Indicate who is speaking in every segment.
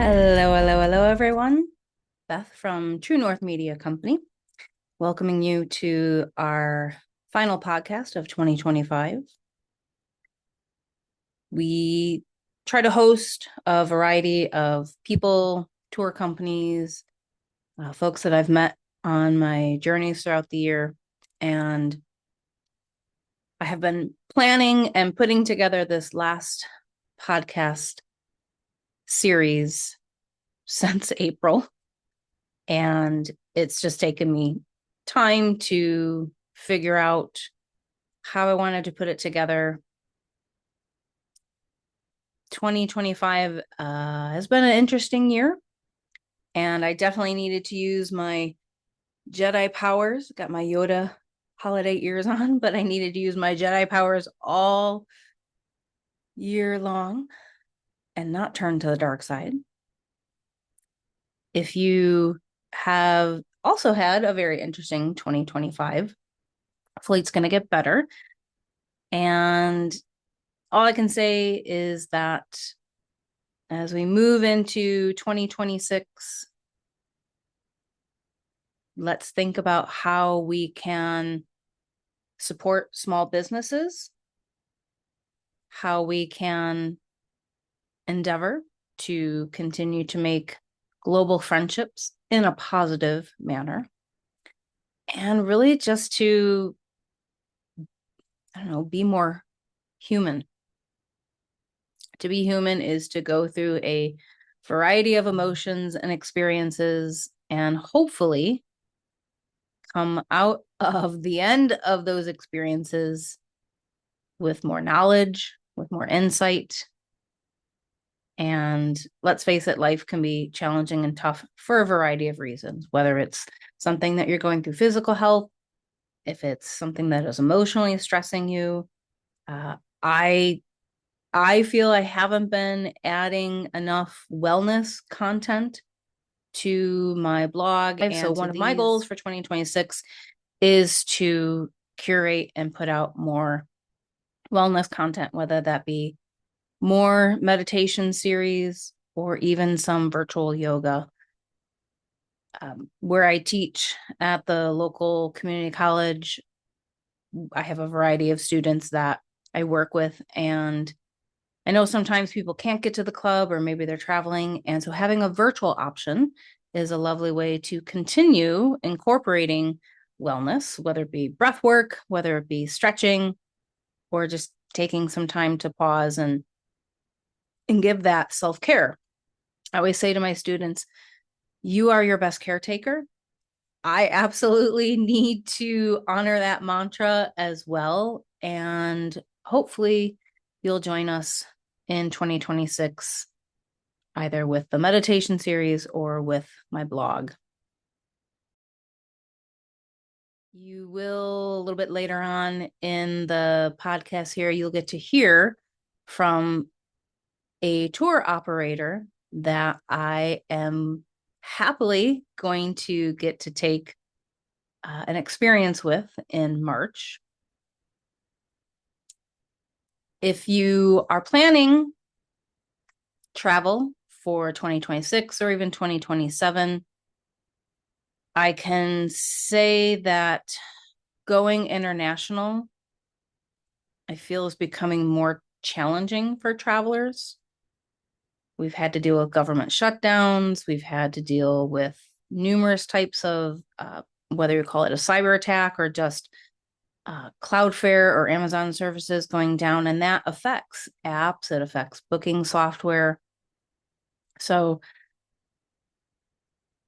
Speaker 1: Hello, everyone. Beth from True North Media Company, welcoming you to our final podcast of 2025. We try to host a variety of people, tour companies, folks that I've met on my journeys throughout the year. And I have been planning and putting together this last podcast series since April. And it's just taken me time to figure out how I wanted to put it together. 2025 has been an interesting year, and I definitely needed to use my Jedi powers. Got my Yoda holiday ears on, but I needed to use my Jedi powers all year long and not turn to the dark side. If you have also had a very interesting 2025, hopefully it's going to get better. And all I can say is that as we move into 2026, let's think about how we can support small businesses, how we can endeavor to continue to make global friendships in a positive manner, and really just to, be more human. To be human is to go through a variety of emotions and experiences and hopefully come out of the end of those experiences with more knowledge, with more insight. And let's face it, life can be challenging and tough for a variety of reasons, whether it's something that you're going through physical health, if it's something that is emotionally stressing you. I feel I haven't been adding enough wellness content to my blog. So one of my goals for 2026 is to curate and put out more wellness content, whether that be more meditation series or even some virtual yoga. Where I teach at the local community college, I have a variety of students that I work with, and I know sometimes people can't get to the club or maybe they're traveling. And so having a virtual option is a lovely way to continue incorporating wellness, whether it be breath work, whether it be stretching, or just taking some time to pause and give that self-care. I always say to my students, you are your best caretaker. I absolutely need to honor that mantra as well. And hopefully you'll join us in 2026, either with the meditation series or with my blog. You will, a little bit later on in the podcast here, you'll get to hear from a tour operator that I am happily going to get to take an experience with in March. If you are planning travel for 2026 or even 2027, I can say that going international, I feel, is becoming more challenging for travelers. We've had to deal with government shutdowns. We've had to deal with numerous types of, whether you call it a cyber attack or just Cloudflare or Amazon services going down, and that affects apps, it affects booking software. So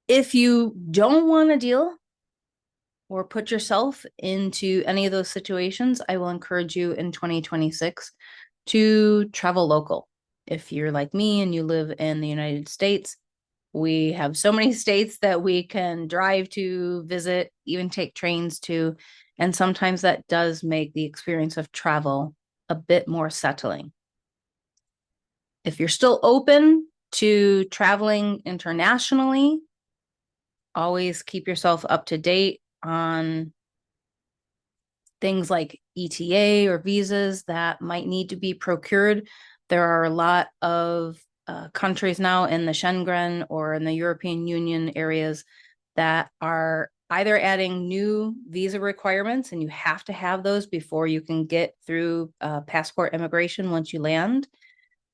Speaker 1: if you don't want to deal or put yourself into any of those situations, I will encourage you in 2026 to travel local. If you're like me and you live in the United States, we have so many states that we can drive to, visit, even take trains to. And sometimes that does make the experience of travel a bit more settling. If you're still open to traveling internationally, always keep yourself up to date on things like ETA or visas that might need to be procured. There are a lot of countries now in the Schengen or in the European Union areas that are either adding new visa requirements, and you have to have those before you can get through passport immigration once you land.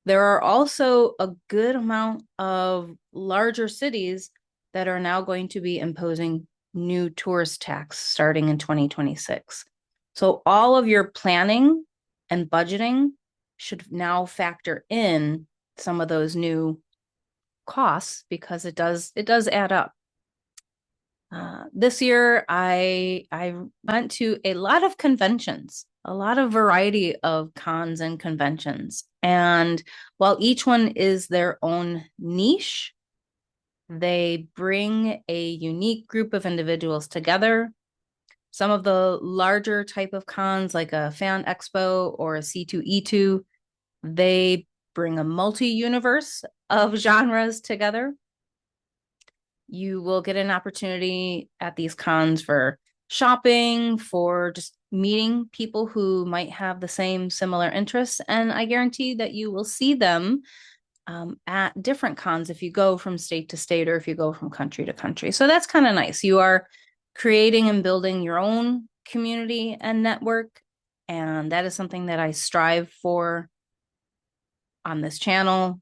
Speaker 1: There are also a good amount of larger cities that are now going to be imposing new tourist tax starting in 2026. So all of your planning and budgeting should now factor in some of those new costs, because it does add up. This year, I went to a lot of conventions, a lot of variety of cons and conventions. And while each one is their own niche, they bring a unique group of individuals together. Some of the larger type of cons, like a Fan Expo or a C2E2, they bring a multi-universe of genres together. You will get an opportunity at these cons for shopping, for just meeting people who might have the same similar interests. And I guarantee that you will see them at different cons if you go from state to state or if you go from country to country. So that's kind of nice. You are creating and building your own community and network. And that is something that I strive for on this channel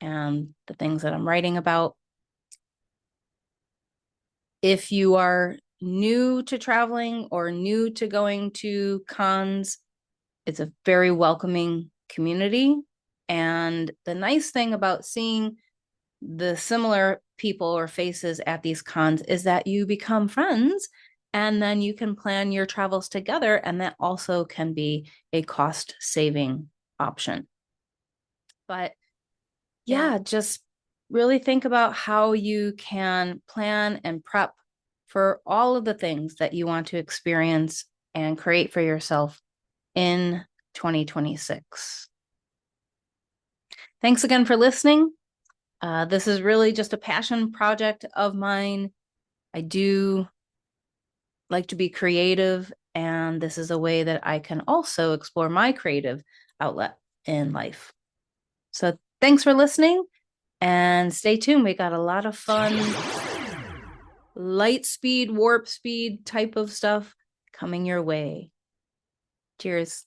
Speaker 1: and the things that I'm writing about. If you are new to traveling or new to going to cons, it's a very welcoming community. And the nice thing about seeing the similar people or faces at these cons is that you become friends, and then you can plan your travels together, and that also can be a cost-saving option. But yeah, just really think about how you can plan and prep for all of the things that you want to experience and create for yourself in 2026. Thanks again for listening. This is really just a passion project of mine. I do like to be creative, and this is a way that I can also explore my creative outlet in life. So thanks for listening. And stay tuned. We got a lot of fun light speed, warp speed type of stuff coming your way. Cheers.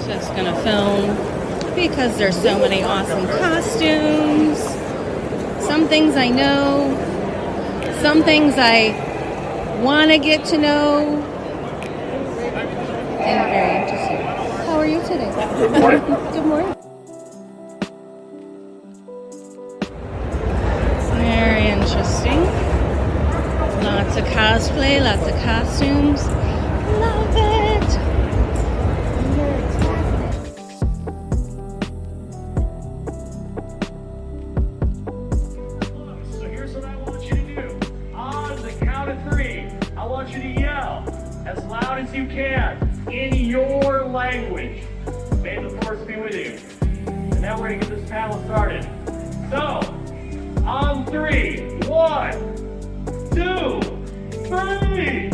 Speaker 1: Just gonna film because there's so many awesome costumes. Some things I know, some things I want to get to know, and very interesting. How are you today? Good morning. Good morning. Very interesting. Lots of cosplay, lots of costumes. Love it.
Speaker 2: You can in your language. May the force be with you. And now we're going to get this panel started. So, on 3, 1, 2, 3.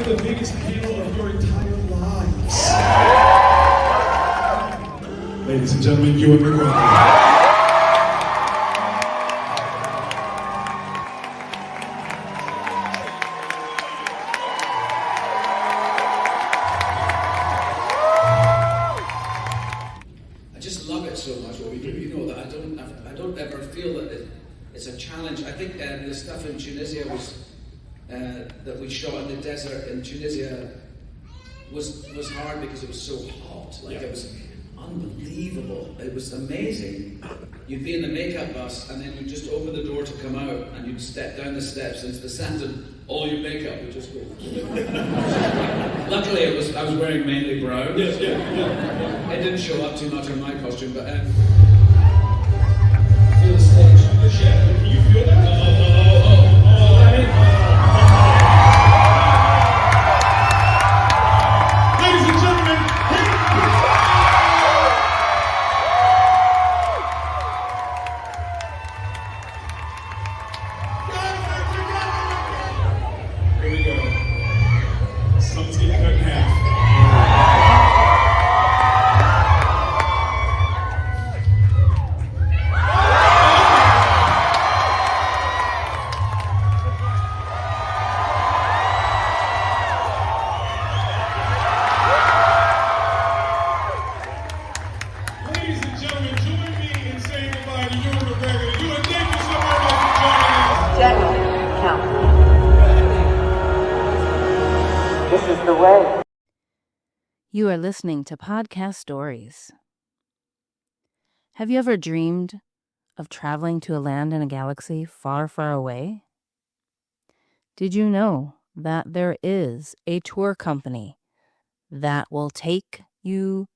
Speaker 3: The biggest panel of your entire lives. Ladies and gentlemen, Ewan McGregor.
Speaker 4: challenge. I think the stuff in Tunisia was that we shot in the desert in Tunisia was hard because it was so hot. Like it was unbelievable. It was amazing. You'd be in the makeup bus and then you'd just open the door to come out and you'd step down the steps into the sand and all your makeup would just go. Luckily I was wearing mainly brown. Yes, yeah. It didn't show up too much on my costume, but feel the stage. Yeah, can you feel that?
Speaker 3: Ladies and gentlemen, here we go. Someone's getting cut in half. Ladies and gentlemen, join me in saying goodbye to Ewan McGregor. Ewan, thank you so very much for joining us.
Speaker 5: General Count. This is the way.
Speaker 1: You are listening to Podcast Stories. Have you ever dreamed of traveling to a land in a galaxy far, far away? Did you know that there is a tour company that will take you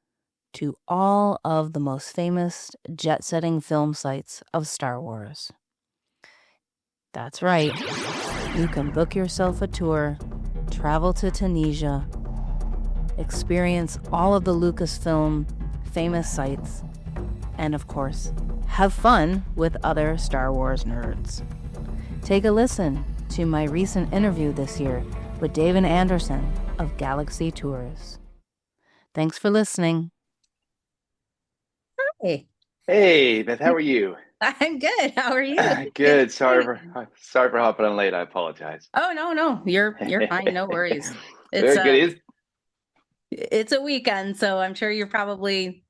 Speaker 1: to all of the most famous jet-setting film sites of Star Wars? That's right. You can book yourself a tour, travel to Tunisia, experience all of the Lucasfilm famous sites, and of course, have fun with other Star Wars nerds. Take a listen to my recent interview this year with Davin Anderson of Galaxy Tours. Thanks for listening. Hey,
Speaker 6: Hey, Beth, how are you?
Speaker 1: I'm good. How are you?
Speaker 6: Good. Sorry for hopping on late. I apologize.
Speaker 1: Oh, no. You're fine. No worries.
Speaker 6: Very good.
Speaker 1: It's a weekend, so I'm sure you're probably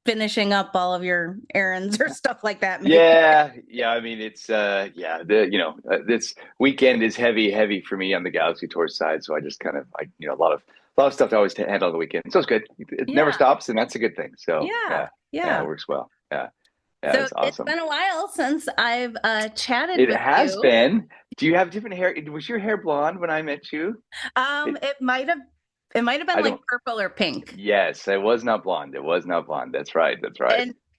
Speaker 1: finishing up all of your errands or stuff like that. Maybe.
Speaker 6: Yeah. I mean, it's this weekend is heavy for me on the Galaxy Tour side. So I just kind of a lot of stuff to always handle on the weekend. So it's good. It never stops, and that's a good thing. So
Speaker 1: yeah,
Speaker 6: it works well. Yeah,
Speaker 1: so
Speaker 6: it's awesome.
Speaker 1: It's been a while since I've chatted.
Speaker 6: It
Speaker 1: with
Speaker 6: has
Speaker 1: you.
Speaker 6: been. Do you have different hair? Was your hair blonde when I met you?
Speaker 1: It might have been like purple or pink.
Speaker 6: Yes, it was not blonde. It was not blonde. That's right.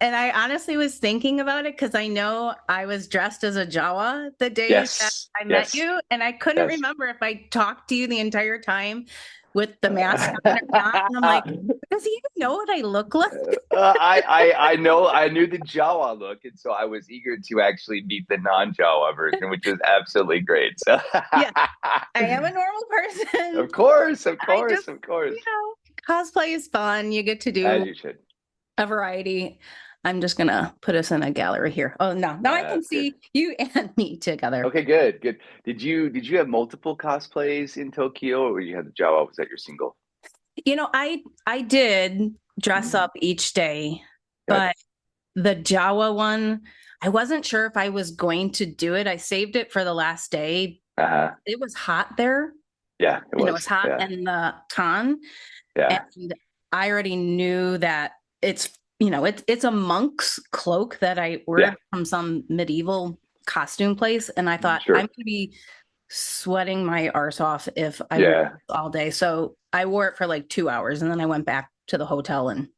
Speaker 1: And I honestly was thinking about it because I know I was dressed as a Jawa the day that I met you, and I couldn't remember if I talked to you the entire time with the mask on or not. And I'm like, does he even know what I look like?
Speaker 6: I know. I knew the Jawa look, and so I was eager to actually meet the non-Jawa version, which was absolutely great. So
Speaker 1: yeah, I am a normal person.
Speaker 6: Of course.
Speaker 1: Cosplay is fun. You get to do
Speaker 6: as you should.
Speaker 1: A variety. I'm just gonna put us in a gallery here. Oh no, now I can see you and me together.
Speaker 6: Okay, good. Did you have multiple cosplays in Tokyo, or you had the Jawa? Was that your single?
Speaker 1: I did dress up each day, but the Jawa one, I wasn't sure if I was going to do it. I saved it for the last day. It was hot there.
Speaker 6: Yeah, it was.
Speaker 1: It was hot in the con.
Speaker 6: Yeah,
Speaker 1: and I already knew that it's a monk's cloak that I ordered from some medieval costume place, and I thought I'm going to be sweating my arse off if I wore it all day. So I wore it for like 2 hours, and then I went back to the hotel and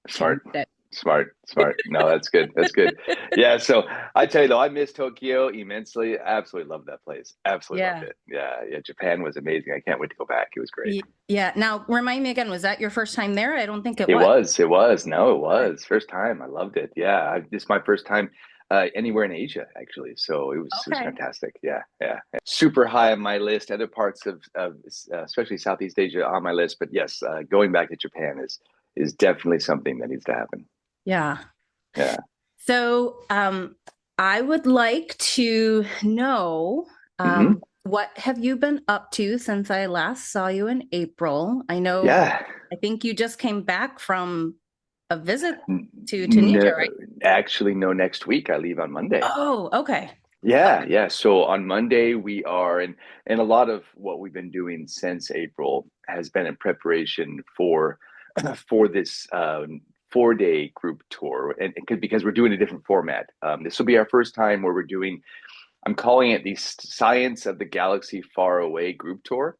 Speaker 6: Smart. No, that's good. Yeah. So I tell you though, I miss Tokyo immensely. Absolutely love that place. Absolutely loved it. Yeah. Japan was amazing. I can't wait to go back. It was great.
Speaker 1: Yeah. Now remind me again, was that your first time there? I don't think it
Speaker 6: was. It was. No, it was. First time. I loved it. Yeah. This is my first time anywhere in Asia, actually. So it was fantastic. Yeah. Super high on my list. Other parts of especially Southeast Asia on my list. But yes, going back to Japan is definitely something that needs to happen.
Speaker 1: Yeah.
Speaker 7: So I would like to know what have you been up to since I last saw you in April? I know.
Speaker 6: Yeah.
Speaker 7: I think you just came back from a visit to Tunisia, right?
Speaker 6: Actually, no, next week. I leave on Monday.
Speaker 7: Oh, okay.
Speaker 6: Yeah. So on Monday we are, and a lot of what we've been doing since April has been in preparation for for this 4 day group tour, and because we're doing a different format. This will be our first time where we're doing. I'm calling it the Science of the Galaxy Far Away group tour.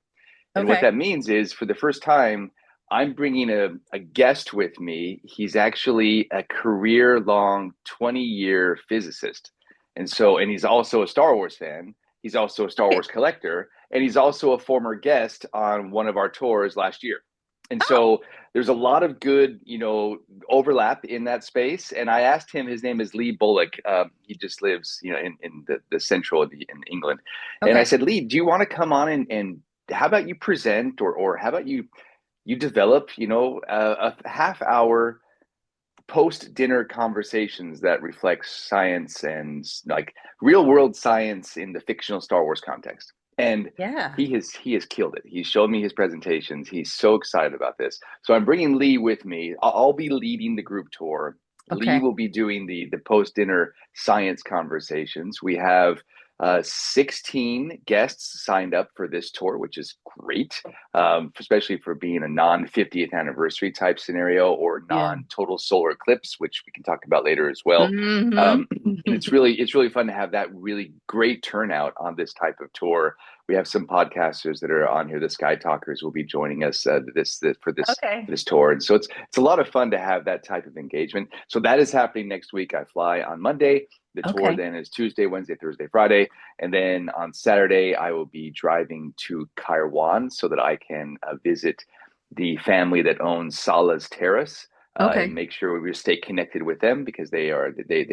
Speaker 6: And what
Speaker 1: Okay.
Speaker 6: that means is for the first time, I'm bringing a guest with me. He's actually a career long 20-year physicist. And he's also a Star Wars fan. He's also a Star
Speaker 1: Okay.
Speaker 6: Wars collector. And he's also a former guest on one of our tours last year. And
Speaker 1: Oh,
Speaker 6: so there's a lot of good, overlap in that space. And I asked him, his name is Lee Bullock. He just lives, in the central in England. And I
Speaker 1: okay.
Speaker 6: said, Lee, do you want to come on and how about you present, or how about you develop, a half hour post dinner conversations that reflects science and like real world science in the fictional Star Wars context. And
Speaker 1: Yeah.
Speaker 6: he has killed it. He's showed me his presentations. He's so excited about this. So I'm bringing Lee with me. I'll be leading the group tour. Lee
Speaker 1: Okay.
Speaker 6: will be doing the post dinner science conversations. We have 16 guests signed up for this tour, which is great, especially for being a non 50th anniversary type scenario or
Speaker 1: Yeah.
Speaker 6: non total solar eclipse, which we can talk about later as well.
Speaker 1: Hmm.
Speaker 6: And it's really fun to have that really great turnout on this type of tour. We have some podcasters that are on here. The Sky Talkers will be joining us for
Speaker 1: Okay.
Speaker 6: this tour, and so it's a lot of fun to have that type of engagement. So that is happening next week. I fly on Monday. The tour
Speaker 1: Okay.
Speaker 6: then is Tuesday, Wednesday, Thursday, Friday. And then on Saturday, I will be driving to Kairouan so that I can visit the family that owns Sala's Terrace, and
Speaker 1: Okay.
Speaker 6: make sure we stay connected with them because they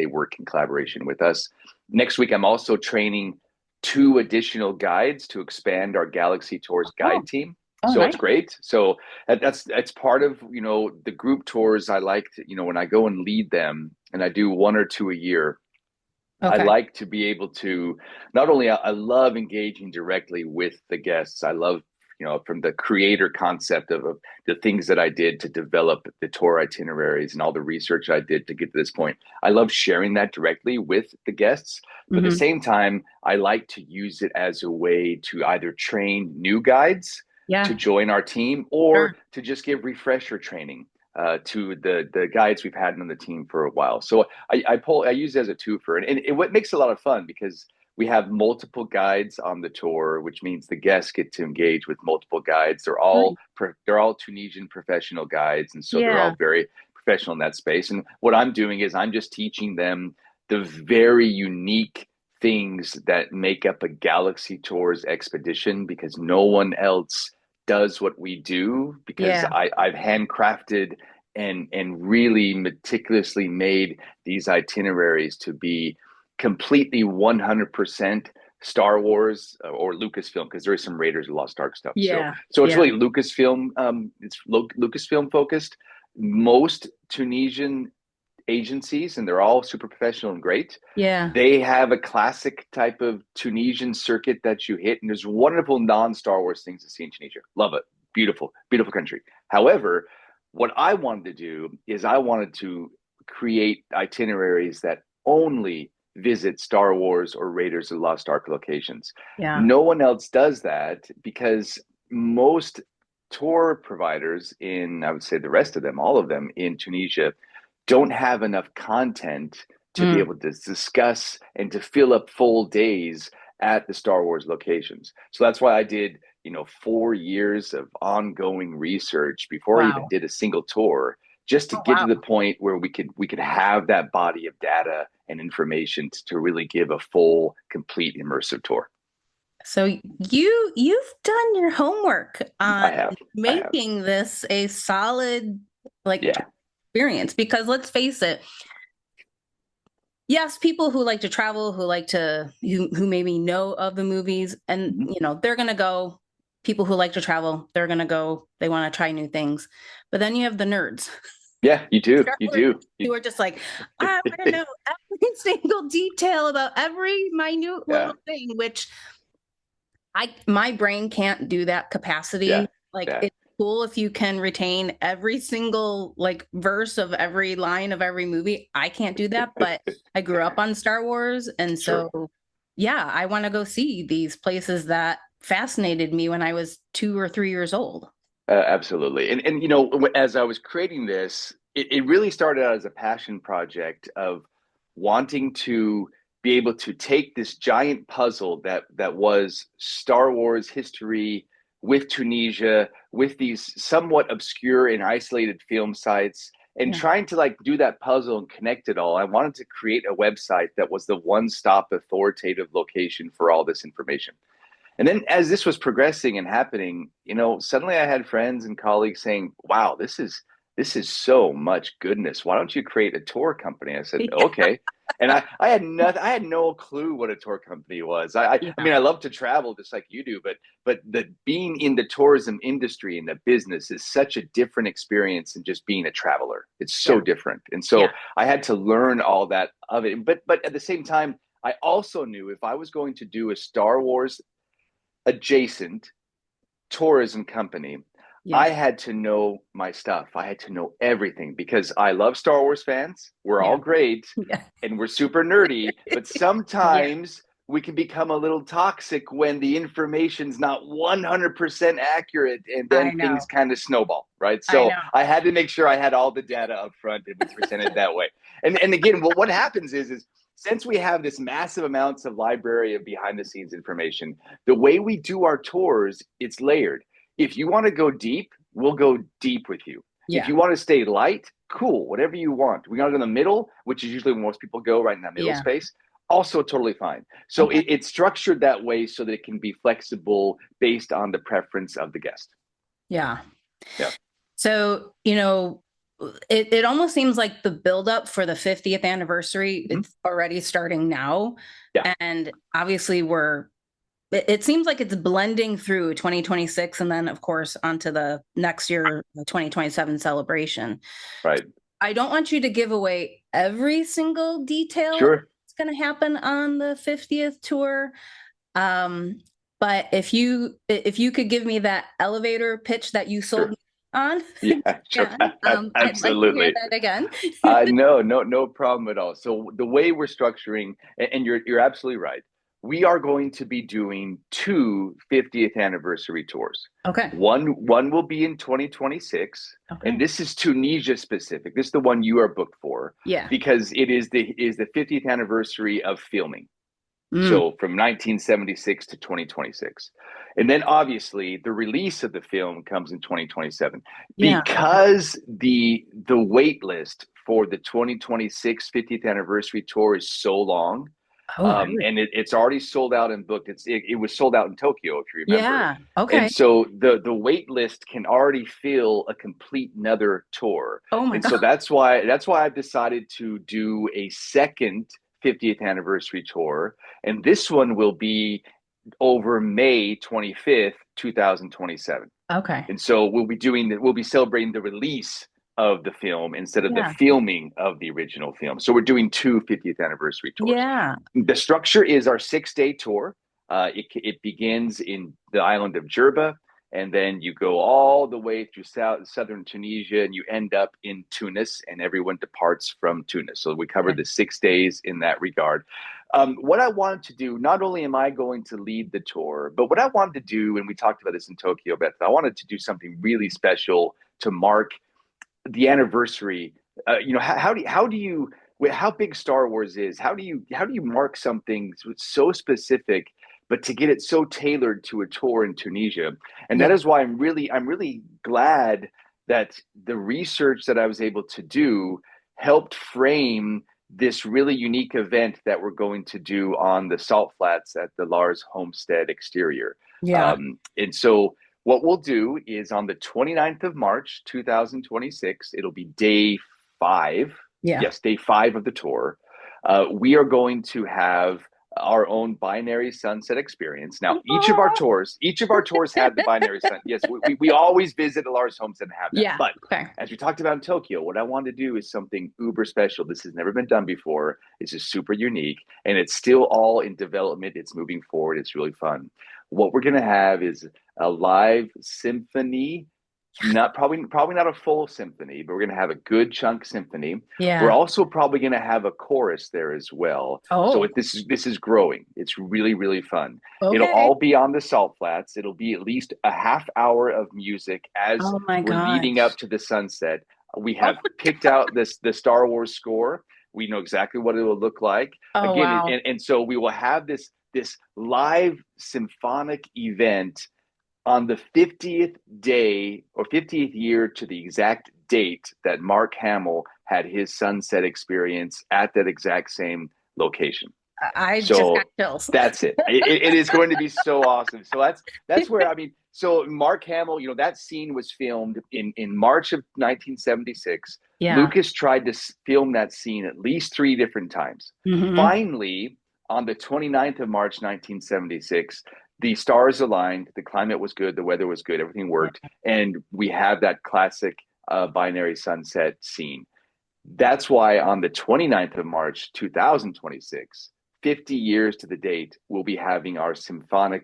Speaker 6: work in collaboration with us. Next week, I'm also training 2 additional guides to expand our Galaxy Tours
Speaker 1: Oh,
Speaker 6: guide team.
Speaker 1: oh,
Speaker 6: So it's
Speaker 1: nice.
Speaker 6: great. So that's part of the group tours. I like to, when I go and lead them, and I do 1 or 2 a year. I
Speaker 1: Okay.
Speaker 6: like to be able to not only I love engaging directly with the guests. I love, from the creator concept of the things that I did to develop the tour itineraries and all the research I did to get to this point. I love sharing that directly with the guests. But at the
Speaker 1: Hmm.
Speaker 6: same time, I like to use it as a way to either train new guides to
Speaker 1: Yeah.
Speaker 6: join our team
Speaker 1: Sure.
Speaker 6: or to just give refresher training to the guides we've had on the team for a while. So I use it as a twofer, and what makes it a lot of fun because we have multiple guides on the tour, which means the guests get to engage with multiple guides.
Speaker 1: Nice.
Speaker 6: They're all Tunisian professional guides, and so they're
Speaker 1: Yeah.
Speaker 6: all very professional in that space. And what I'm doing is I'm just teaching them the very unique things that make up a Galaxy Tours expedition because no one else does what we do because
Speaker 1: Yeah.
Speaker 6: I've handcrafted and really meticulously made these itineraries to be completely 100% Star Wars or Lucasfilm because there is some Raiders of the Lost Ark stuff. So
Speaker 1: Yeah.
Speaker 6: so it's
Speaker 1: Yeah.
Speaker 6: really Lucasfilm. Lucasfilm focused. Most Tunisian agencies, and they're all super professional and great.
Speaker 1: Yeah.
Speaker 6: They have a classic type of Tunisian circuit that you hit, and there's wonderful non-Star Wars things to see in Tunisia. Love it. Beautiful, beautiful country. However, what I wanted to do is I wanted to create itineraries that only visit Star Wars or Raiders of the Lost Ark locations.
Speaker 1: Yeah.
Speaker 6: No one else does that because most tour providers I would say the rest of them, all of them in Tunisia, don't have enough content to be
Speaker 1: Mm.
Speaker 6: able to discuss and to fill up full days at the Star Wars locations. So that's why I did, 4 years of ongoing research before I even
Speaker 1: Wow.
Speaker 6: did a single tour, just to
Speaker 1: Oh,
Speaker 6: get to
Speaker 1: wow.
Speaker 6: the point where we could have that body of data and information to really give a full, complete, immersive tour.
Speaker 7: So you've done your homework
Speaker 6: I
Speaker 7: on
Speaker 6: have.
Speaker 7: making this a solid
Speaker 6: Yeah.
Speaker 7: experience, because let's face it, yes, people who like to travel, who maybe know of the movies, and
Speaker 6: Mhm.
Speaker 7: they're gonna go. People who like to travel, they're gonna go. They want to try new things, but then you have the nerds.
Speaker 6: Yeah, you do.
Speaker 7: Star
Speaker 6: You
Speaker 7: Wars
Speaker 6: do.
Speaker 7: who are just like, I want to know every single detail about every minute
Speaker 6: Yeah.
Speaker 7: little thing, which my brain can't do that
Speaker 6: Yeah.
Speaker 7: capacity. Like,
Speaker 6: Yeah.
Speaker 7: it's cool if you can retain every single verse of every line of every movie. I can't do that, but I grew up on Star Wars, and
Speaker 6: Sure.
Speaker 7: so yeah, I want to go see these places that fascinated me when I was 2 or 3 years old.
Speaker 6: Absolutely. And as I was creating this, it really started out as a passion project of wanting to be able to take this giant puzzle that was Star Wars history with Tunisia, with these somewhat obscure and isolated film sites, and
Speaker 7: Yeah.
Speaker 6: trying to like do that puzzle and connect it all. I wanted to create a website that was the one-stop authoritative location for all this information. And then as this was progressing and happening, suddenly I had friends and colleagues saying, "Wow, this is so much goodness. Why don't you create a tour company?" I said,
Speaker 7: Yeah.
Speaker 6: "Okay." And I had no clue what a tour company was. I
Speaker 7: Yeah.
Speaker 6: mean, I love to travel just like you do, but the being in the tourism industry and the business is such a different experience than just being a traveler. It's so
Speaker 7: Yeah.
Speaker 6: different. And so
Speaker 7: Yeah.
Speaker 6: I had to learn all that of it. But at the same time, I also knew if I was going to do a Star Wars adjacent tourism company,
Speaker 7: Yeah.
Speaker 6: I had to know my stuff. I had to know everything because I love Star Wars fans. We're all
Speaker 7: Yeah.
Speaker 6: great
Speaker 7: Yeah.
Speaker 6: and we're super nerdy, but
Speaker 7: Yeah.
Speaker 6: sometimes we can become a little toxic when the information's not 100% accurate and
Speaker 7: I
Speaker 6: then things
Speaker 7: know.
Speaker 6: kind of snowball, right?
Speaker 7: I
Speaker 6: So
Speaker 7: know.
Speaker 6: I had to make sure I had all the data up front and we presented that way. And again, what happens is since we have this massive amounts of library of behind the scenes information, the way we do our tours, it's layered. If you want to go deep, we'll go deep with you. If
Speaker 7: Yeah.
Speaker 6: you want to stay light, cool, whatever you want. We got to go in the middle, which is usually where most people go, right in that middle
Speaker 7: Yeah.
Speaker 6: space. Also, totally fine. So
Speaker 7: Okay.
Speaker 6: it's structured that way so that it can be flexible based on the preference of the guest.
Speaker 7: Yeah.
Speaker 6: Yeah.
Speaker 7: So, it almost seems like the buildup for the 50th anniversary,
Speaker 6: Mhm.
Speaker 7: it's already starting now.
Speaker 6: Yeah.
Speaker 7: And obviously it seems like it's blending through 2026 and then of course onto the next year, the 2027 celebration.
Speaker 6: Right.
Speaker 7: I don't want you to give away every single detail
Speaker 6: Sure.
Speaker 7: that's going to happen on the 50th tour. Um, but if you could give me that elevator pitch that you sold
Speaker 6: Sure.
Speaker 7: me on,
Speaker 6: Yeah. Sure.
Speaker 7: yeah, I'd like to hear
Speaker 6: Absolutely.
Speaker 7: that again.
Speaker 6: No problem at all. So the way we're structuring, and you're absolutely right. We are going to be doing two 50th anniversary tours.
Speaker 7: Okay.
Speaker 6: One will be in 2026, and
Speaker 7: Okay.
Speaker 6: this is Tunisia specific. This is the one you are booked for
Speaker 7: Yeah.
Speaker 6: because it is the 50th anniversary of filming.
Speaker 7: Mm.
Speaker 6: So from 1976 to 2026. And then obviously the release of the film comes in 2027
Speaker 7: Yeah.
Speaker 6: because the wait list for the 2026 50th anniversary tour is so long.
Speaker 7: Oh, really?
Speaker 6: And it's already sold out and booked. It was sold out in Tokyo, if you remember.
Speaker 7: Yeah. Okay.
Speaker 6: And so the wait list can already fill a complete another tour.
Speaker 7: Oh my
Speaker 6: And so
Speaker 7: God.
Speaker 6: that's why I've decided to do a second 50th anniversary tour. And this one will be over May 25th, 2027.
Speaker 7: Okay.
Speaker 6: And so we'll be celebrating the release of the film instead of the
Speaker 7: Yeah.
Speaker 6: filming of the original film. So we're doing two 50th anniversary tours.
Speaker 7: Yeah.
Speaker 6: The structure is our 6-day tour. It begins in the island of Jerba, and then you go all the way through southern Tunisia, and you end up in Tunis, and everyone departs from Tunis. So we covered the 6 days in that regard. What I wanted to do, not only am I going to lead the tour, but what I wanted to do, and we talked about this in Tokyo, Beth, I wanted to do something really special to mark the anniversary. How do you how big Star Wars is? How do you mark something so specific, but to get it so tailored to a tour in Tunisia? And that
Speaker 7: Yeah.
Speaker 6: is why I'm really glad that the research that I was able to do helped frame this really unique event that we're going to do on the salt flats at the Lars Homestead exterior.
Speaker 7: Yeah.
Speaker 6: And so what we'll do is on the 29th of March, 2026, it'll be day 5.
Speaker 7: Yeah.
Speaker 6: Yes, day 5 of the tour. We are going to have our own binary sunset experience. Now, each of our tours have the binary sun. Yes, we always visit a Lars Homestead and have that.
Speaker 7: Yeah.
Speaker 6: But
Speaker 7: Okay.
Speaker 6: as we talked about in Tokyo, what I want to do is something uber special. This has never been done before. This is super unique, and it's still all in development. It's moving forward. It's really fun. What we're going to have is a live symphony Not probably not a full symphony, but we're going to have a good chunk symphony.
Speaker 1: Yeah.
Speaker 6: We're also probably going to have a chorus there as well. So
Speaker 1: Oh,
Speaker 6: this is growing. It's really really fun. It'll
Speaker 1: okay.
Speaker 6: all be on the Salt Flats. It'll be at least a half hour of music as
Speaker 1: Oh my
Speaker 6: we're leading up
Speaker 1: gosh.
Speaker 6: to the sunset. We
Speaker 1: Oh,
Speaker 6: have picked out the Star Wars score. We know exactly what it will look like.
Speaker 1: oh
Speaker 6: Again,
Speaker 1: wow.
Speaker 6: and so we will have this live symphonic event on the 50th day or 50th year to the exact date that Mark Hamill had his sunset experience at that exact same location.
Speaker 1: I just got
Speaker 6: So
Speaker 1: chills.
Speaker 6: that's it. It is going to be so awesome. So that's where, I mean, so Mark Hamill, you know, that scene was filmed in March of 1976.
Speaker 1: Yeah.
Speaker 6: Lucas tried to film that scene at least 3 different times.
Speaker 1: Mhm.
Speaker 6: Finally, on the 29th of March 1976, the stars aligned, the climate was good, the weather was good, everything worked, and we have that classic binary sunset scene. That's why on the 29th of March 2026, 50 years to the date, we'll be having our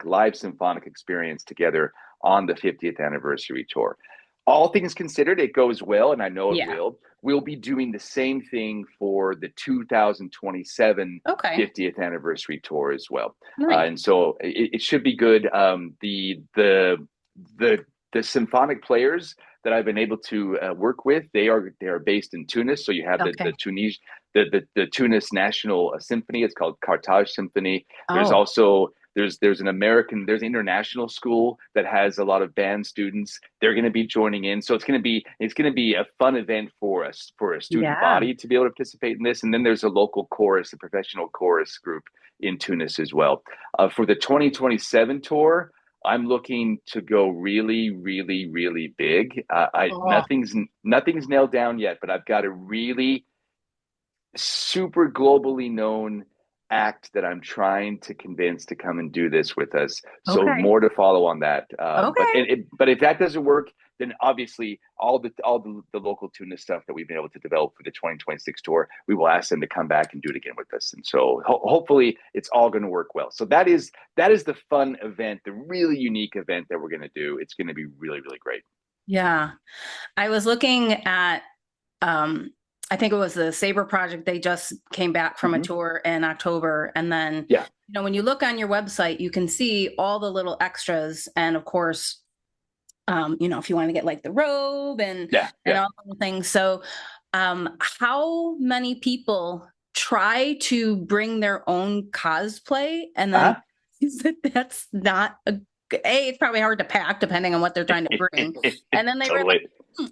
Speaker 6: live symphonic experience together on the 50th anniversary tour. All things considered, it goes well, and I know it
Speaker 1: Yeah.
Speaker 6: will. We'll be doing the same thing for the 2027
Speaker 1: Okay.
Speaker 6: 50th anniversary tour as well.
Speaker 1: Nice.
Speaker 6: And so it should be good. The symphonic players that I've been able to work with, they are based in Tunis. So you have
Speaker 1: Okay.
Speaker 6: the Tunis National Symphony. It's called Carthage Symphony. There's
Speaker 1: Oh,
Speaker 6: also there's there's an international school that has a lot of band students. They're going to be joining in. So it's going to be a fun event for us, for a student
Speaker 1: yeah.
Speaker 6: body to be able to participate in this. And then there's a local chorus, a professional chorus group in Tunis as well. For the 2027 tour, I'm looking to go really, really, really big.
Speaker 1: Oh,
Speaker 6: Nothing's nailed down yet, but I've got a really super globally known act that I'm trying to convince to come and do this with us. So
Speaker 1: okay.
Speaker 6: more to follow on that.
Speaker 1: Okay.
Speaker 6: But if that doesn't work, then obviously all the local Tunis stuff that we've been able to develop for the 2026 tour, we will ask them to come back and do it again with us. And so hopefully it's all going to work well. So that is the fun event, the really unique event that we're going to do. It's going to be really, really great.
Speaker 1: Yeah. I was looking at I think it was the Saber project. They just came back from a tour in October. And then,
Speaker 6: Yeah.
Speaker 1: you know, when you look on your website, you can see all the little extras. And of course, you know, if you want to get like the robe and all the things. So how many people try to bring their own cosplay and then that's not it's probably hard to pack depending on what they're trying to bring. And then they were like,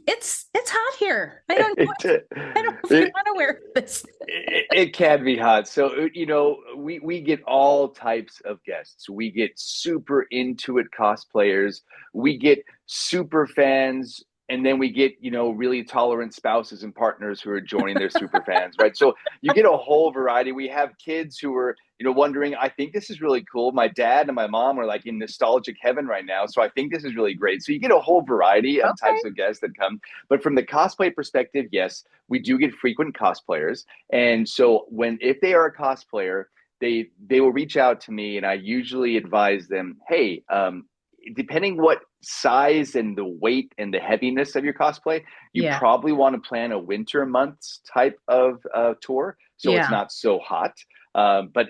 Speaker 1: it's hot here. I don't know if I want to wear this.
Speaker 6: It can be hot. So, you know, we get all types of guests. We get super into it cosplayers. We get super fans. And then we get, you know, really tolerant spouses and partners who are joining their super fans, right? So you get a whole variety. We have kids who are, you know, wondering, I think this is really cool. My dad and my mom are like in nostalgic heaven right now. So I think this is really great. So you get a whole variety of types of guests that come. But from the cosplay perspective, yes, we do get frequent cosplayers. And so if they are a cosplayer, they will reach out to me and I usually advise them, hey, depending what size and the weight and the heaviness of your cosplay, you probably want to plan a winter months type of tour, so it's not so hot. But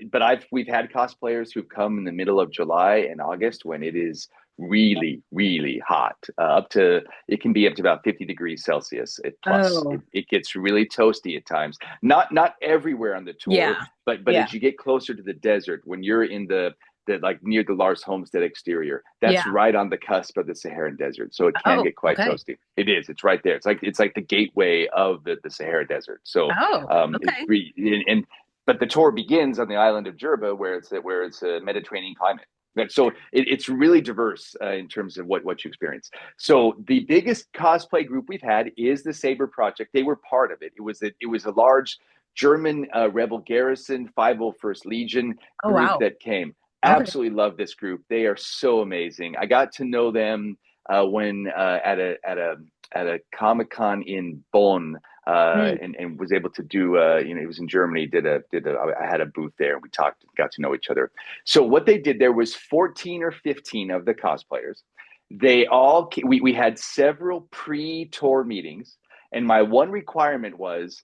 Speaker 6: we've had cosplayers who've come in the middle of July and August when it is really, really hot. It can be up to about 50 degrees Celsius. It gets really toasty at times. Not everywhere on the tour, but as you get closer to the desert, when you're in the like near the Lars Homestead exterior, that's right on the cusp of the Saharan desert. So it can get quite toasty. It is. It's right there. It's like the gateway of the Sahara Desert. So but the tour begins on the island of Jerba, where it's a Mediterranean climate. So it's really diverse in terms of what you experience. So the biggest cosplay group we've had is the Saber Project. They were part of it. It was a large German rebel garrison, 501st Legion group that came. Absolutely love this group. They are so amazing. I got to know them when at a Comic-Con in Bonn, and was able to do it was in Germany. I had a booth there and we got to know each other. So what they did there was 14 or 15 of the cosplayers. We had several pre-tour meetings, and my one requirement was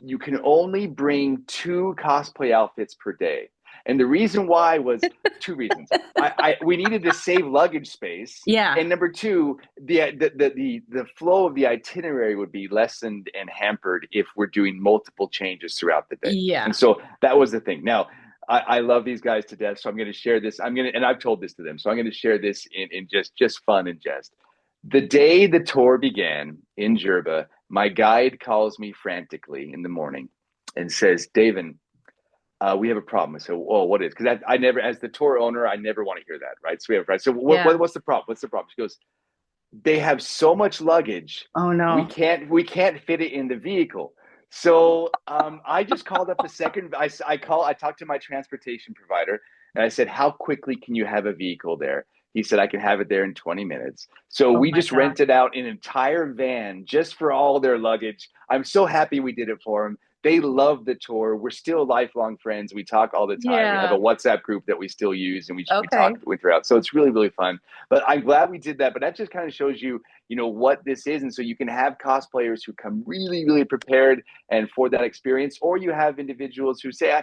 Speaker 6: you can only bring 2 cosplay outfits per day. And the reason why was 2 reasons. We needed to save luggage space.
Speaker 7: Yeah.
Speaker 6: And number 2, the flow of the itinerary would be lessened and hampered if we're doing multiple changes throughout the day.
Speaker 7: Yeah.
Speaker 6: And so that was the thing. Now, I love these guys to death, so I'm going to share this. And I've told this to them, so I'm going to share this in just fun and jest. The day the tour began in Jerba, my guide calls me frantically in the morning and says, "Davin, we have a problem." I said, "Oh, what is?" Because I never, as the tour owner, I never want to hear that, right? So we have, right. So what's the problem? What's the problem? She goes, "They have so much luggage.
Speaker 7: Oh no.
Speaker 6: We can't fit it in the vehicle." So I just called up the second. I talked to my transportation provider and I said, "How quickly can you have a vehicle there?" He said, "I can have it there in 20 minutes. So we just rented out an entire van just for all their luggage. I'm so happy we did it for them. They love the tour. We're still lifelong friends. We talk all the time.
Speaker 7: Yeah.
Speaker 6: We have a WhatsApp group that we still use, and we talk throughout. So it's really, really fun. But I'm glad we did that. But that just kind of shows you, what this is. And so you can have cosplayers who come really, really prepared and for that experience, or you have individuals who say,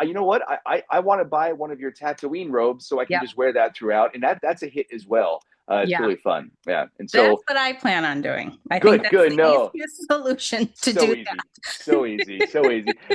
Speaker 6: you know what, I want to buy one of your Tatooine robes so I can just wear that throughout. And that's a hit as well. It's really fun. Yeah. And so
Speaker 7: that's what I plan on doing. I think that's the easiest solution to do that.
Speaker 6: So easy.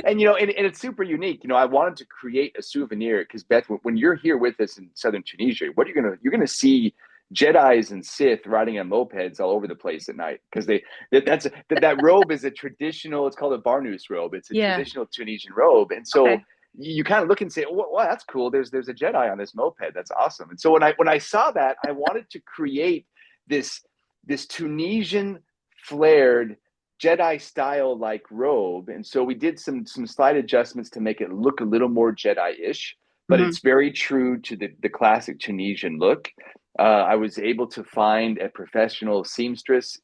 Speaker 6: And, and it's super unique. I wanted to create a souvenir because, Beth, when you're here with us in southern Tunisia, you're going to see Jedis and Sith riding on mopeds all over the place at night because that robe is a traditional. It's called a Barnous robe. It's a traditional Tunisian robe, and so you kind of look and say, "Oh, wow, that's cool. There's a Jedi on this moped. That's awesome." And so when I saw that, I wanted to create this Tunisian flared Jedi style like robe, and so we did some slight adjustments to make it look a little more Jedi-ish, but it's very true to the classic Tunisian look. I was able to find a professional seamstress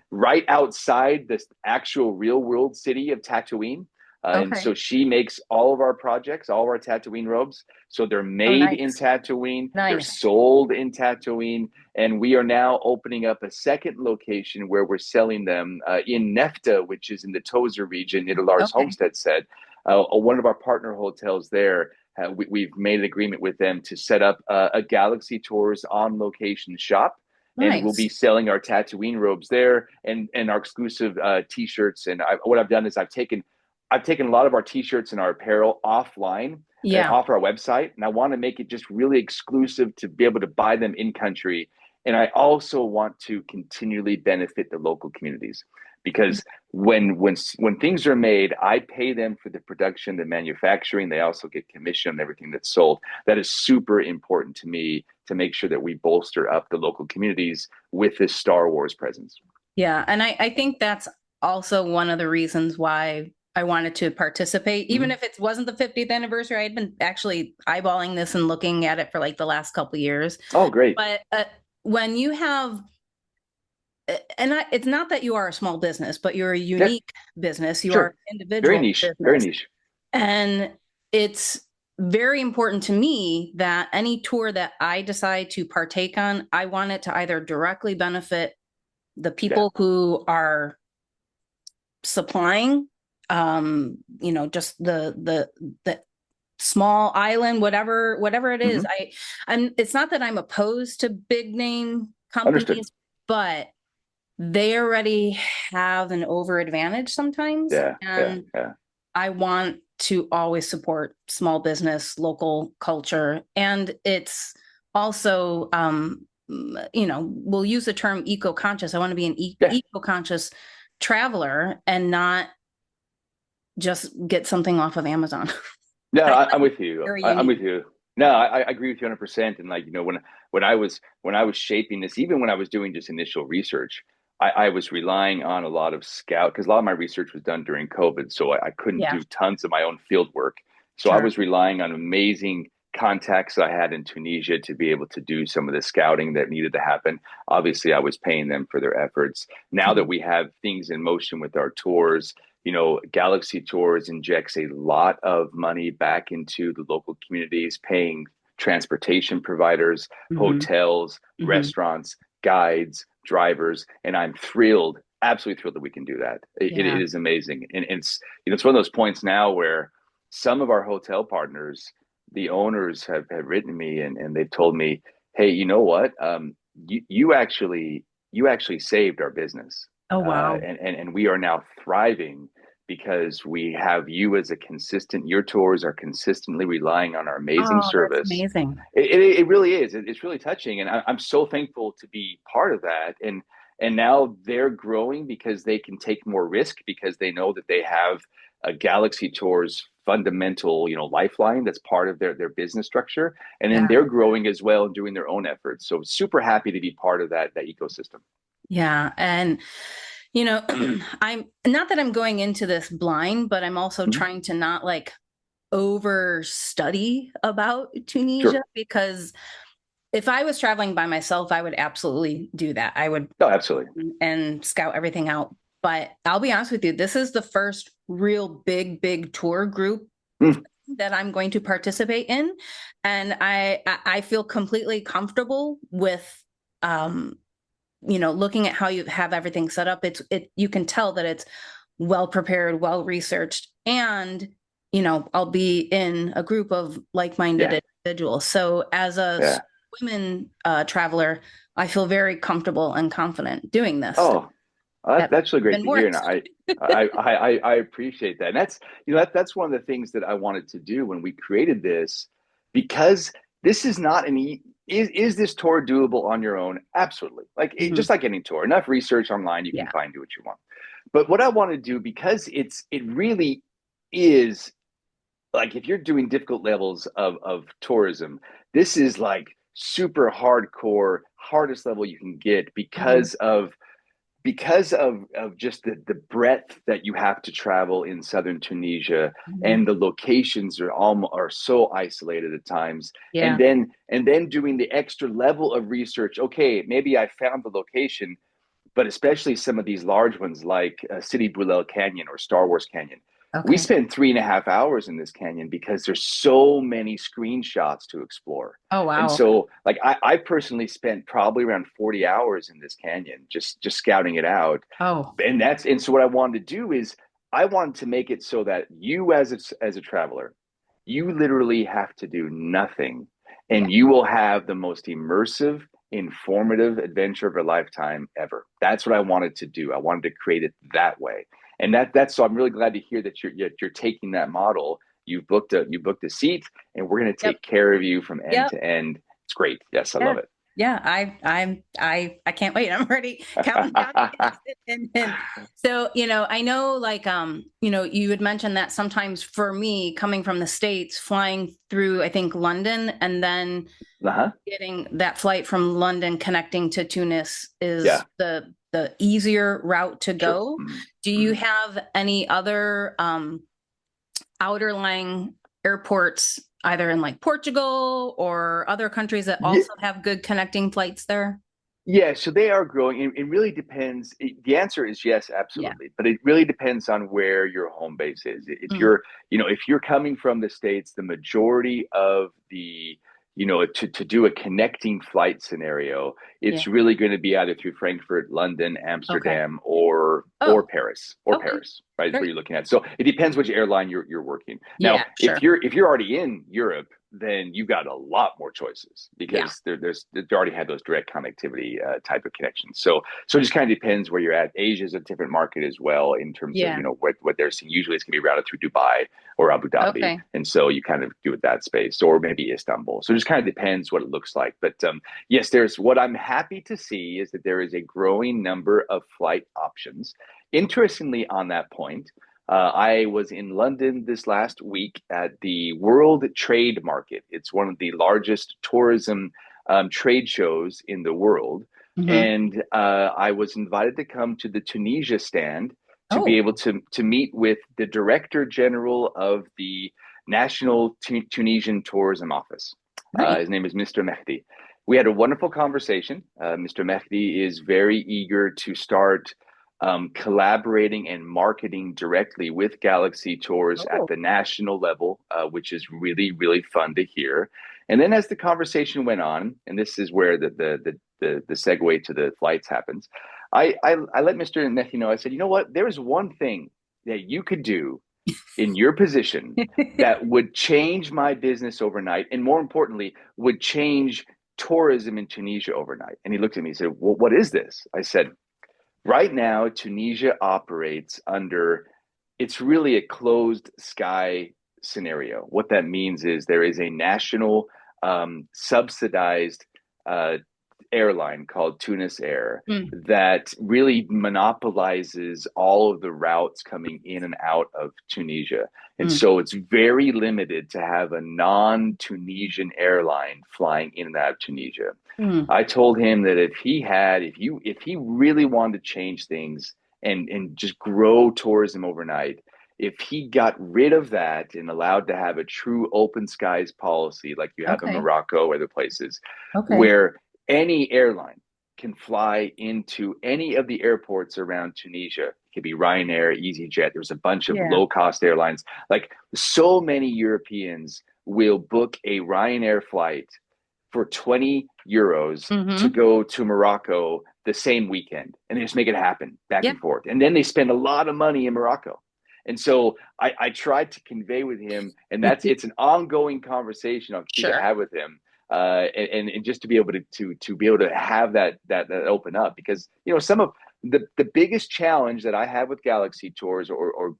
Speaker 6: right outside the actual real world city of Tatooine. And so she makes all of our projects, all of our Tatooine robes. So they're made in Tatooine. They're sold in Tatooine. And we are now opening up a second location where we're selling them in Nefta, which is in the Tozer region, Lars Homestead said. One of our partner hotels there. We've made an agreement with them to set up a Galaxy Tours on location shop. And we'll be selling our Tatooine robes there and our exclusive T-shirts. And what I've done is I've taken a lot of our T-shirts and our apparel offline and off our website. And I want to make it just really exclusive to be able to buy them in country. And I also want to continually benefit the local communities. Because when things are made, I pay them for the production, the manufacturing. They also get commission on everything that's sold. That is super important to me to make sure that we bolster up the local communities with this Star Wars presence.
Speaker 7: Yeah, and I think that's also one of the reasons why I wanted to participate, even if it wasn't the 50th anniversary. I had been actually eyeballing this and looking at it for like the last couple of years.
Speaker 6: Oh, great!
Speaker 7: But when you have it's not that you are a small business, but you're a unique business. You are an individual.
Speaker 6: Very niche.
Speaker 7: Business.
Speaker 6: Very niche.
Speaker 7: And it's very important to me that any tour that I decide to partake on, I want it to either directly benefit the people who are supplying, just the small island, whatever it is. And it's not that I'm opposed to big name companies, but they already have an over advantage sometimes. And I want to always support small business, local culture. And it's also, we'll use the term eco-conscious. I want to be an eco-conscious traveler and not just get something off of Amazon.
Speaker 6: No, I'm with you. I'm with you. No, I agree with you 100%. And when I was shaping this, even when I was doing just initial research, I was relying on a lot of scout because a lot of my research was done during COVID. So I couldn't do tons of my own field work. So I was relying on amazing contacts that I had in Tunisia to be able to do some of the scouting that needed to happen. Obviously, I was paying them for their efforts. Now that we have things in motion with our tours, Galaxy Tours injects a lot of money back into the local communities, paying transportation providers, hotels, restaurants, guides, drivers, and I'm thrilled, absolutely thrilled that we can do that. It is amazing, and it's one of those points now where some of our hotel partners, the owners have written me and they've told me, hey, you know what? You actually saved our business.
Speaker 7: Oh, wow.
Speaker 6: And we are now thriving because we have you as your tours are consistently relying on our amazing service.
Speaker 7: That's amazing.
Speaker 6: It really is. It's really touching. And I'm so thankful to be part of that. And now they're growing because they can take more risk because they know that they have a Galaxy Tours fundamental, lifeline that's part of their business structure. And then they're growing as well and doing their own efforts. So super happy to be part of that ecosystem.
Speaker 7: Yeah. And, I'm not that I'm going into this blind, but I'm also trying to not like over study about Tunisia because if I was traveling by myself, I would absolutely do that. I would
Speaker 6: absolutely
Speaker 7: and scout everything out. But I'll be honest with you, this is the first real big tour group that I'm going to participate in. And I feel completely comfortable with looking at how you have everything set up. You can tell that it's well prepared, well researched, and I'll be in a group of like-minded individuals. So as a women traveler, I feel very comfortable and confident doing this.
Speaker 6: That's really great to hear, and I appreciate that. And that's one of the things that I wanted to do when we created this, because this is not is this tour doable on your own? Absolutely. Just like any tour, enough research online, you can do what you want. But what I want to do, because it really is like, if you're doing difficult levels of tourism, this is like super hardcore, hardest level you can get because of just the breadth that you have to travel in southern Tunisia, and the locations are so isolated at times. And then doing the extra level of research. Okay, maybe I found the location, but especially some of these large ones like Sidi Boulel Canyon or Star Wars Canyon. Okay. We spent 3.5 hours in this canyon because there's so many screenshots to explore.
Speaker 7: Oh, wow.
Speaker 6: And so I personally spent probably around 40 hours in this canyon, just scouting it out.
Speaker 7: Oh.
Speaker 6: And so what I wanted to do is I wanted to make it so that you as a traveler, you literally have to do nothing, and you will have the most immersive, informative adventure of a lifetime ever. That's what I wanted to do. I wanted to create it that way. And that's so I'm really glad to hear that you're taking that model. You booked a seat, and we're going to take care of you from end to end. It's great. Yes, I love it.
Speaker 7: Yeah, I can't wait. I'm already counting down. and so, I know you had mentioned that sometimes for me, coming from the States, flying through, I think, London, and then getting that flight from London connecting to Tunis is the easier route to go. Do you have any other outerlying airports, either in like Portugal or other countries that also have good connecting flights there?
Speaker 6: Yeah, so they are growing. It really depends. The answer is yes, absolutely. But it really depends on where your home base is. If you're coming from the States, the majority of the to do a connecting flight scenario, it's really going to be either through Frankfurt, London, Amsterdam, or Paris, Paris, right? That's what you're looking at. So it depends which airline you're working. Now, if you're already in Europe, then you've got a lot more choices because they already have those direct connectivity type of connections. So it just kind of depends where you're at. Asia is a different market as well in terms of what they're seeing. Usually it's going to be routed through Dubai or Abu Dhabi, and so you kind of do it that space, or maybe Istanbul. So it just kind of depends what it looks like. But yes, there's what I'm happy to see is that there is a growing number of flight options. Interestingly, on that point, I was in London this last week at the World Trade Market. It's one of the largest tourism trade shows in the world. And I was invited to come to the Tunisia stand to be able to meet with the Director General of the National Tunisian Tourism Office. His name is Mr. Mehdi. We had a wonderful conversation. Mr. Mehdi is very eager to start collaborating and marketing directly with Galaxy Tours at the national level, which is really, really fun to hear. And then as the conversation went on, and this is where the segue to the flights happens, I let Mr. Nethi know, I said, you know what, there is one thing that you could do in your position that would change my business overnight, and more importantly, would change tourism in Tunisia overnight. And he looked at me and said, well, what is this? I said, right now, Tunisia operates under, it's really a closed sky scenario. What that means is there is a national subsidized airline called Tunis Air that really monopolizes all of the routes coming in and out of Tunisia. And so it's very limited to have a non-Tunisian airline flying in and out of Tunisia. I told him that if he really wanted to change things and just grow tourism overnight, if he got rid of that and allowed to have a true open skies policy like you have in Morocco or other places, where any airline can fly into any of the airports around Tunisia. It could be Ryanair, EasyJet. There's a bunch of low-cost airlines. Like, so many Europeans will book a Ryanair flight for 20 euros to go to Morocco the same weekend, and they just make it happen back and forth. And then they spend a lot of money in Morocco. And so I tried to convey with him, and it's an ongoing conversation I'll keep to have with him. And just to be able to have that open up, because some of the biggest challenge that I have with Galaxy Tours or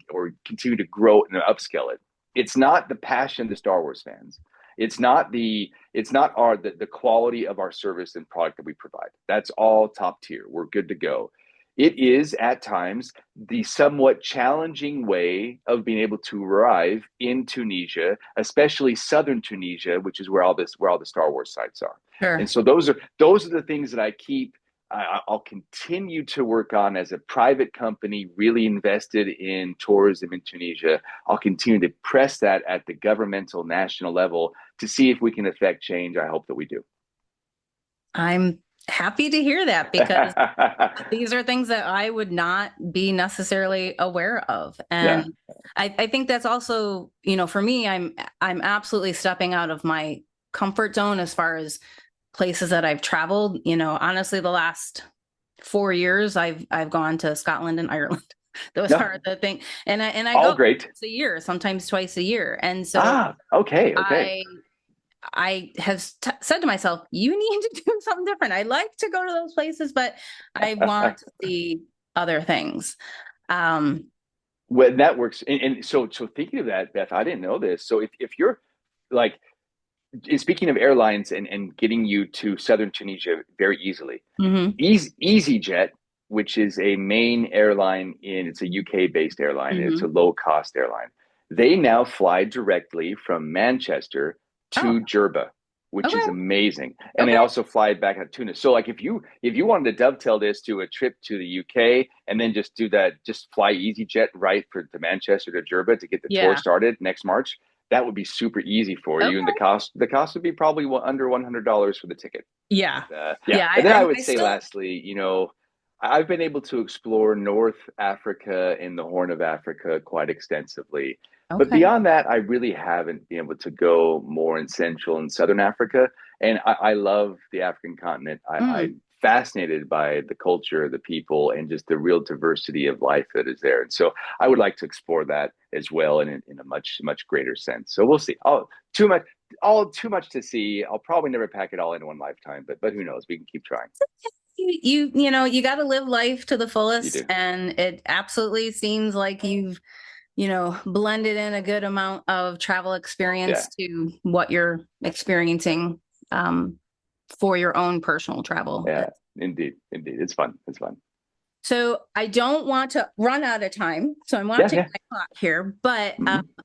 Speaker 6: continue to grow and upscale it, it's not the passion of the Star Wars fans. It's not the quality of our service and product that we provide. That's all top tier. We're good to go. It is at times the somewhat challenging way of being able to arrive in Tunisia, especially southern Tunisia, which is where all the Star Wars sites are. Sure. And so those are the things that I'll continue to work on as a private company, really invested in tourism in Tunisia. I'll continue to press that at the governmental national level to see if we can affect change. I hope that we do.
Speaker 7: I'm happy to hear that, because these are things that I would not be necessarily aware of. And I think that's also, for me, I'm absolutely stepping out of my comfort zone as far as places that I've traveled. Honestly, the last 4 years, I've gone to Scotland and Ireland. Those are the thing. And I go
Speaker 6: great.
Speaker 7: once a year, sometimes twice a year. And so
Speaker 6: okay.
Speaker 7: I have said to myself, you need to do something different. I like to go to those places, but I want to see other things.
Speaker 6: Well, that works. And so thinking of that, Beth, I didn't know this. So if you're like, speaking of airlines and getting you to southern Tunisia very easily, EasyJet, which is a main airline it's a UK-based airline, it's a low-cost airline. They now fly directly from Manchester to Jerba, which is amazing. And they also fly back at Tunis. So like if you wanted to dovetail this to a trip to the UK and then just do that, just fly EasyJet right to Manchester to Jerba to get the tour started next March, that would be super easy for you. And the cost would be probably under $100 for the ticket.
Speaker 7: Yeah.
Speaker 6: And then I would say lastly, I've been able to explore North Africa and the Horn of Africa quite extensively. But beyond that, I really haven't been able to go more in Central and Southern Africa. And I love the African continent. I'm fascinated by the culture, the people, and just the real diversity of life that is there. And so I would like to explore that as well in a much, much greater sense. So we'll see. Too much to see. I'll probably never pack it all in one lifetime, but who knows? We can keep trying.
Speaker 7: You got to live life to the fullest. And it absolutely seems like you've blended in a good amount of travel experience to what you're experiencing for your own personal travel.
Speaker 6: Yeah, indeed. It's fun.
Speaker 7: So I don't want to run out of time. So I'm watching my clock here, but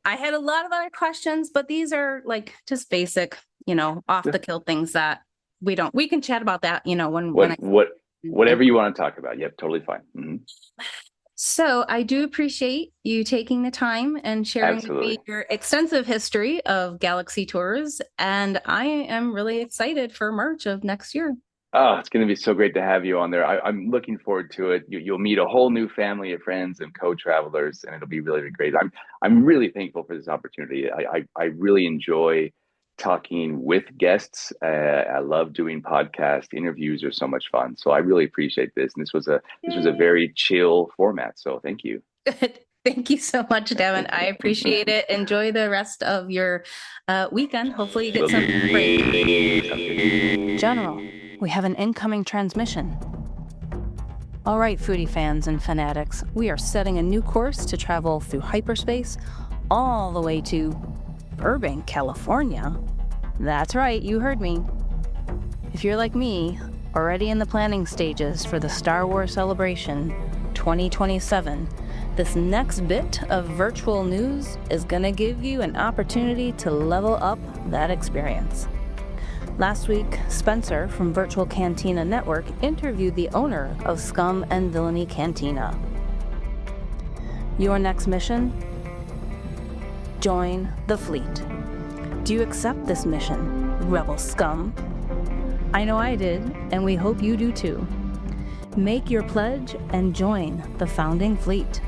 Speaker 7: I had a lot of other questions, but these are like just basic, off the kill things that we can chat about that,
Speaker 6: whatever you want to talk about. Yep. Totally fine.
Speaker 7: So I do appreciate you taking the time and sharing with me your extensive history of Galaxy Tours. And I am really excited for March of next year.
Speaker 6: Oh, it's going to be so great to have you on there. I'm looking forward to it. You'll meet a whole new family of friends and co-travelers, and it'll be really, really great. I'm really thankful for this opportunity. I really enjoy talking with guests. I love doing podcast interviews; are so much fun. So I really appreciate this. And this was a very chill format. So thank you.
Speaker 7: Thank you so much, Davin. I appreciate it. Enjoy the rest of your weekend. Hopefully you get some break. General, we have an incoming transmission. All right, foodie fans and fanatics, we are setting a new course to travel through hyperspace all the way to Burbank, California. That's right, you heard me. If you're like me, already in the planning stages for the Star Wars Celebration 2027, this next bit of virtual news is going to give you an opportunity to level up that experience. Last week, Spencer from Virtual Cantina Network interviewed the owner of Scum and Villainy Cantina. Your next mission? Join the fleet. Do you accept this mission, Rebel Scum? I know I did, and we hope you do too. Make your pledge and join the founding fleet.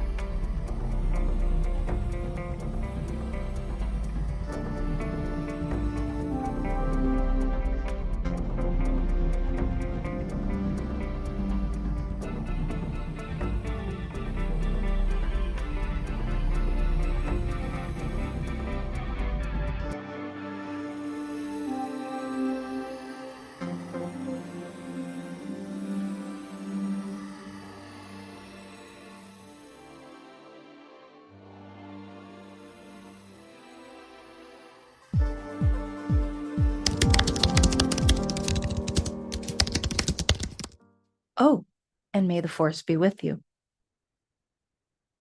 Speaker 7: Oh, and may the force be with you.